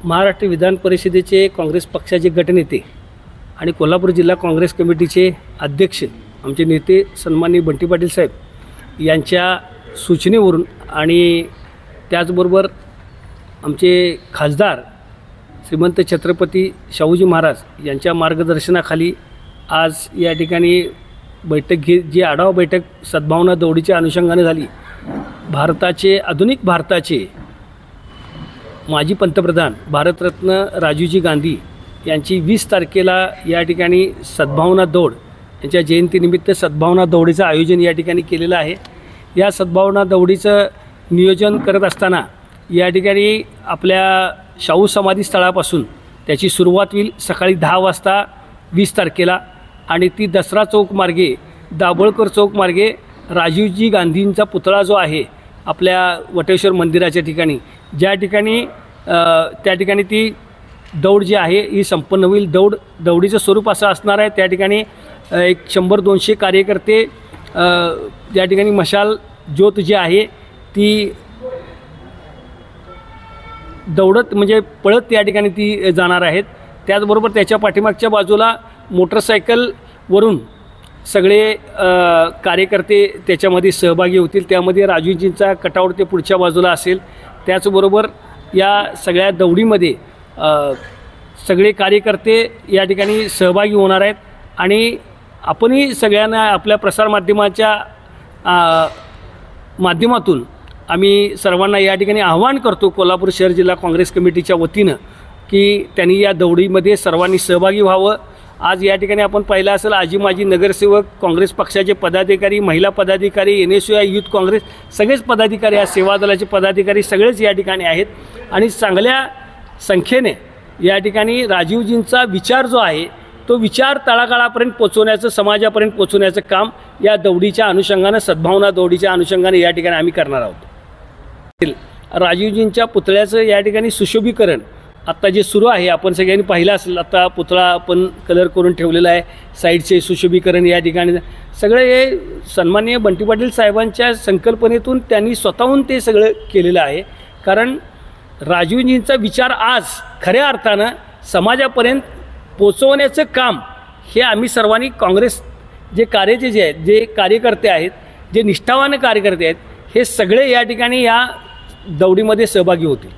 महाराष्ट्र विधान परिषदेचे काँग्रेस पक्षाचे गटनेते आणि कोल्हापूर जिल्हा काँग्रेस कमिटीचे अध्यक्ष आमचे नेते सन्माननीय बंटी पाटील साहेब यांच्या सूचनेवरून आणि त्याचबरोबर आमचे खासदार श्रीमंत छत्रपती शाहूजी महाराज यांच्या मार्गदर्शनाखाली आज या ठिकाणी बैठक जी आढावा बैठक सद्भावना दौडीच्या अनुषंगाने झाली। आधुनिक भारताचे माजी पंतप्रधान भारतरत्न राजीवजी गांधी यांची 20 तारखेला या ठिकाणी सद्भावना दौड यांच्या जयंतीनिमित्त सद्भावना दौडीचं आयोजन या ठिकाणी केलेलं आहे। या सद्भावना दौडीचं नियोजन करत असताना या ठिकाणी आपल्या शाहू समाधी स्थळापासून त्याची सुरुवात होईल सकाळी 10 वाजता 20 तारखेला आणि ती दसरा चौक मार्गे दाभोळकर चौक मार्गे राजीवजी गांधींचा पुतळा जो आहे आपल्या वटेश्वर मंदिराच्या ठिकाणी ज्या ठिकाणी त्या ठिकाणी ती दौड जी आहे ही संपन्न होईल। दौडीचं स्वरूप असं असणार आहे, त्या ठिकाणी एक 100-200 कार्यकर्ते या ठिकाणी मशाल ज्योत जी आहे ती दौडत म्हणजे पळत या ठिकाणी ती जाणार आहेत। त्याचबरोबर त्याच्या पाठीमागच्या बाजूला मोटरसायकलवरून सगळे कार्यकर्ते त्याच्यामध्ये सहभागी होतील। त्यामध्ये राजूजींचा कटआउट ते पुढच्या बाजूला असेल। त्याचबरोबर या सगळ्या दौडीमध्ये सगळे कार्यकर्ते या ठिकाणी सहभागी होणार आहेत आणि आपणही सगळ्यांना आपल्या प्रसारमाध्यमाच्या माध्यमातून आम्ही सर्वांना या ठिकाणी आवाहन करतो कोल्हापूर शहर जिल्हा काँग्रेस कमिटीच्या वतीनं की त्यांनी या दौडीमध्ये सर्वांनी सहभागी व्हावं। आज या ठिकाणी आपण पाहिलं असेल आजी माजी नगरसेवक, काँग्रेस पक्षाचे पदाधिकारी, महिला पदाधिकारी, NSUI यूथ काँग्रेस सगळेच पदाधिकारी, आज सेवा दलाचे पदाधिकारी सगळेच या ठिकाणी आहेत आणि चांगल्या संख्येने या ठिकाणी राजीवजींचा विचार जो आहे तो विचार तळागाळापर्यंत पोचवण्याचं, समाजापर्यंत पोचवण्याचं काम या दौडीच्या अनुषंगानं सद्भावना दौडीच्या अनुषंगाने या ठिकाणी आम्ही करणार आहोत। राजीवजींच्या पुतळ्याचं या ठिकाणी सुशोभीकरण आत्ता जे सुरू आहे आपण सगळ्यांनी पाहिलं असेल। आता पुतळा आपण कलर करून ठेवलेला आहे, साईडचे सुशोभीकरण या ठिकाणी सगळे हे सन्माननीय बंटी पाटील साहेबांच्या संकल्पनेतून त्यांनी स्वतःहून ते सगळं केलेलं आहे। कारण राजीवजींचा विचार आज खऱ्या अर्थानं समाजापर्यंत पोचवण्याचं काम हे आम्ही सर्वांनी काँग्रेस जे कार्याचे जे आहेत, जे कार्यकर्ते आहेत, जे निष्ठावान कार्यकर्ते आहेत, हे सगळे या ठिकाणी या दौडीमध्ये सहभागी होतील।